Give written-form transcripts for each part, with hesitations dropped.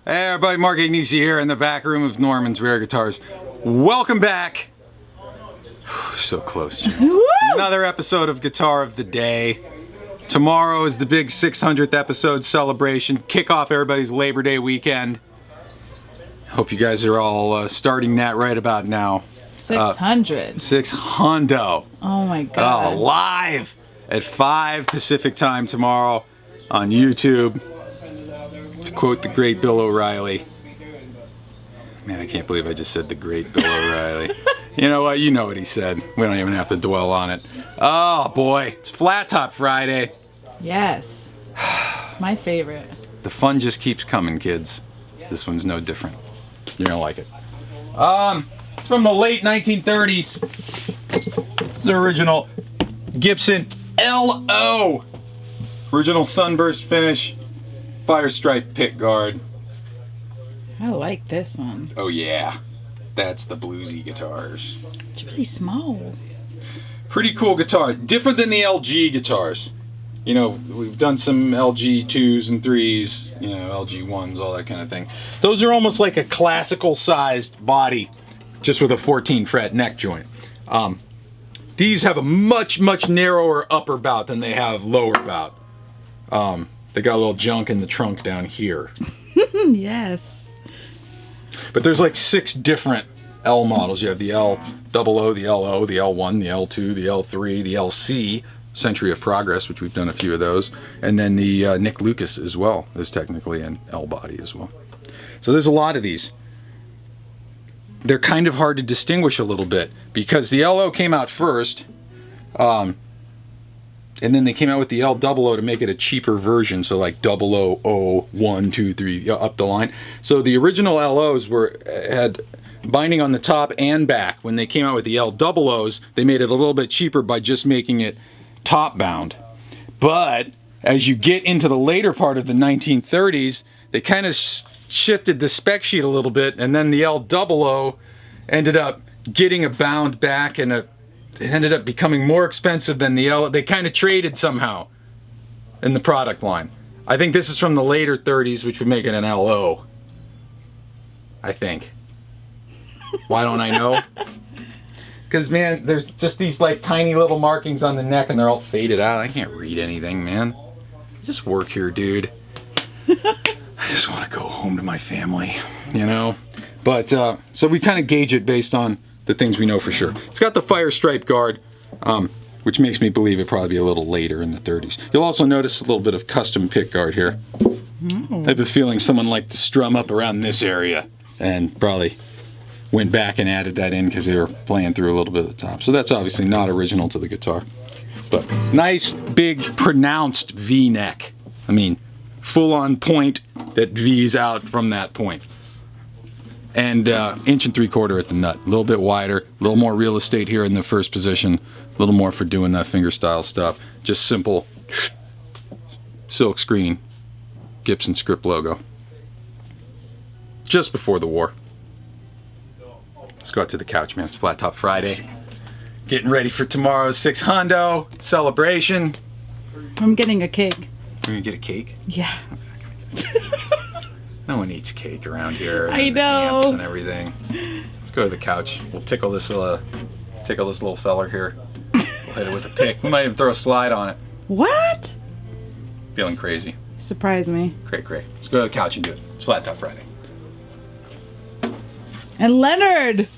Hey everybody, Mark Agnesi here in the back room of Norman's Rare Guitars. Welcome back. So close, Jim. Another episode of Guitar of the Day. Tomorrow is the big 600th episode celebration. Kick off everybody's Labor Day weekend. Hope you guys are all starting that right about now. 600. 600. Oh my god. Live at 5 Pacific time tomorrow on YouTube. To quote the great Bill O'Reilly. Man, I can't believe I just said the great Bill O'Reilly. You know what? You know what he said. We don't even have to dwell on it. Oh boy, it's Flat Top Friday. Yes. My favorite. The fun just keeps coming, kids. This one's no different. You're gonna like it. It's from the late 1930s. It's the original Gibson L-0. Original Sunburst finish. Firestripe pickguard. I like this one. Oh yeah, that's the bluesy guitars. It's really small. Pretty cool guitar. Different than the LG guitars. You know, we've done some LG 2s and 3s, you know, LG 1s, all that kind of thing. Those are almost like a classical sized body, just with a 14 fret neck joint. These have a much narrower upper bout than they have lower bout. They got a little junk in the trunk down here. Yes. But there's like 6 different L models. You have the L-00, the L-0, the L1, the L2, the L3, the LC, Century of Progress, which we've done a few of those. And then the Nick Lucas as well is technically an L body as well. So there's a lot of these. They're kind of hard to distinguish a little bit because the L-0 came out first. And then they came out with the L-00 to make it a cheaper version, so like 000, 1, 2, 3, up the line. So the original L-0s had binding on the top and back. When they came out with the L-00s, they made it a little bit cheaper by just making it top bound. But as you get into the later part of the 1930s, they kind of shifted the spec sheet a little bit, and then the L-00 ended up getting a bound back and it ended up becoming more expensive than the L. They kind of traded somehow in the product line. I think this is from the later 30s, which would make it an L-0. I think. Why don't I know? Because, man, there's just these like tiny little markings on the neck and they're all faded out. I can't read anything, man. Just work here, dude. I just want to go home to my family, you know? But, so we kind of gauge it based on the things we know for sure. It's got the firestripe guard, which makes me believe it'd probably be a little later in the 30s. You'll also notice a little bit of custom pick guard here. I have a feeling someone liked to strum up around this area and probably went back and added that in because they were playing through a little bit of the top. So that's obviously not original to the guitar. But nice, big, pronounced V-neck. I mean, full-on point that V's out from that point. And 1 3/4 at the nut. A little bit wider, a little more real estate here in the first position, a little more for doing that fingerstyle stuff. Just simple silk screen Gibson script logo. Just before the war. Let's go out to the couch, man. It's Flat Top Friday. Getting ready for tomorrow's 600 celebration. I'm getting a cake. You're gonna get a cake? Yeah. No one eats cake around here. I know. Ants and everything. Let's go to the couch. We'll tickle this little feller here. We'll hit it with a pick. We might even throw a slide on it. What? Feeling crazy. Surprise me. Cray. Let's go to the couch and do it. It's Flat Top Friday. And Leonard.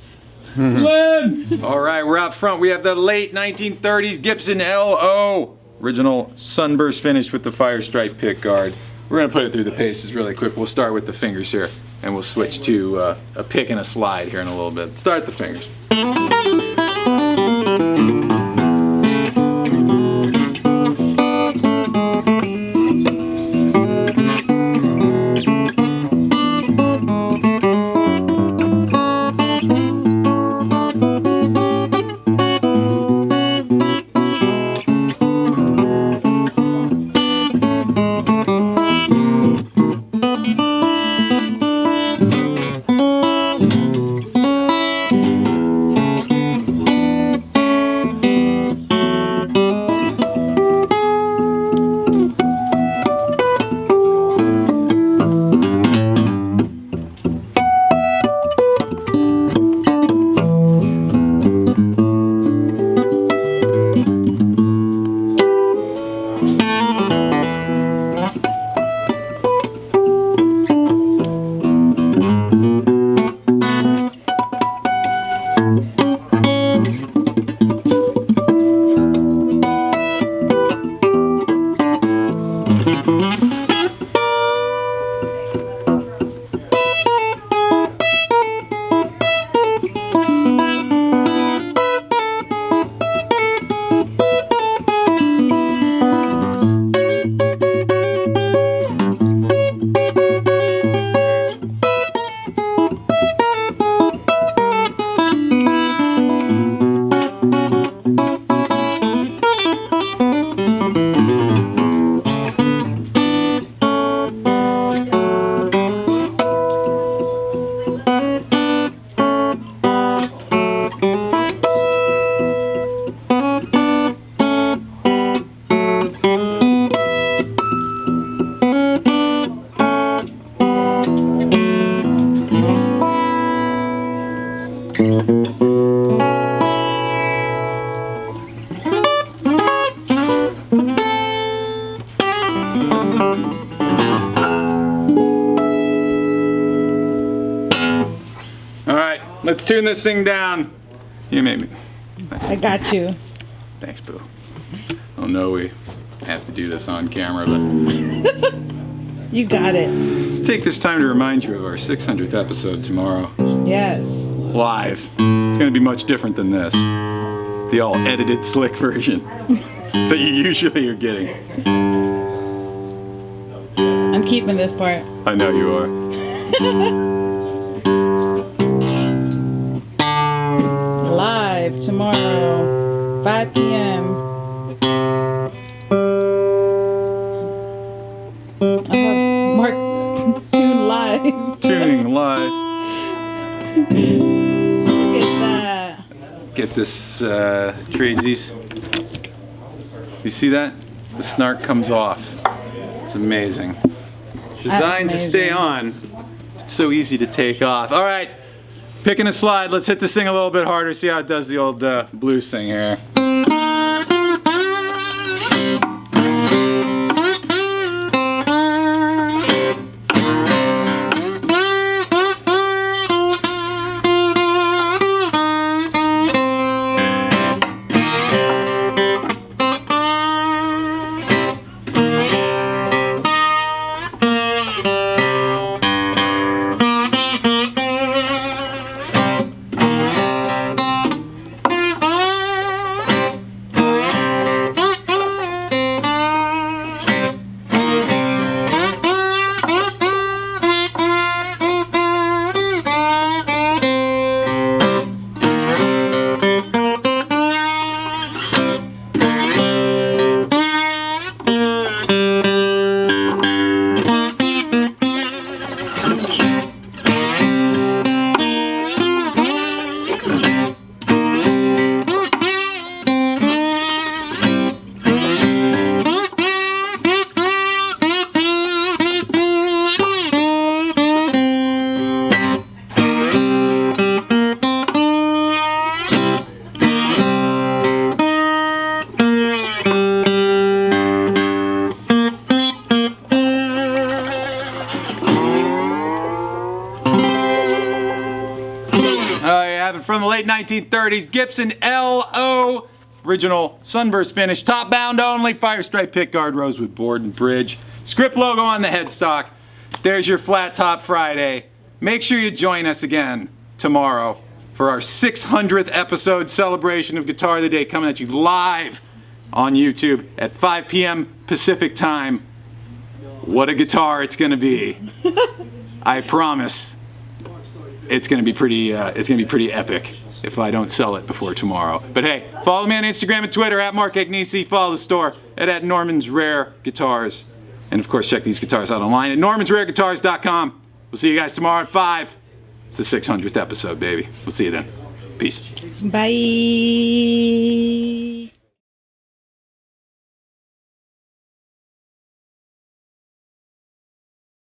Len! All right, we're out front. We have the late 1930s Gibson L-0. Original Sunburst finish with the firestripe pick guard. We're going to put it through the paces really quick. We'll start with the fingers here, and we'll switch to a pick and a slide here in a little bit. Start the fingers. let's tune this thing down. You made me. I got you. Thanks, Boo. Oh no, we have to do this on camera, but You got it. let's take this time to remind you of our 600th episode tomorrow. Yes. Live. It's gonna be much different than this. The all edited, slick version that you usually are getting. I'm keeping this part. I know you are. Live tomorrow, 5 p.m. I have Mark tune live. Tuning live. Look at that. Get this, tradesies. You see that? The snark comes off. It's amazing. Designed to stay on. It's so easy to take off. All right, picking a slide. Let's hit this thing a little bit harder. See how it does the old blues thing here. From the late 1930s, Gibson L-0, original Sunburst finish, top bound only, firestripe pickguard, rosewood board and bridge, script logo on the headstock. There's your Flat Top Friday. Make sure you join us again tomorrow for our 600th episode celebration of Guitar of the Day, coming at you live on YouTube at 5 p.m. Pacific time. What a guitar it's gonna be. I promise. It's gonna be pretty epic if I don't sell it before tomorrow. But hey, follow me on Instagram and Twitter at Mark Agnesi. Follow the store at Norman's Rare Guitars. And of course, check these guitars out online at normansrareguitars.com. We'll see you guys tomorrow at 5. It's the 600th episode, baby. We'll see you then. Peace. Bye.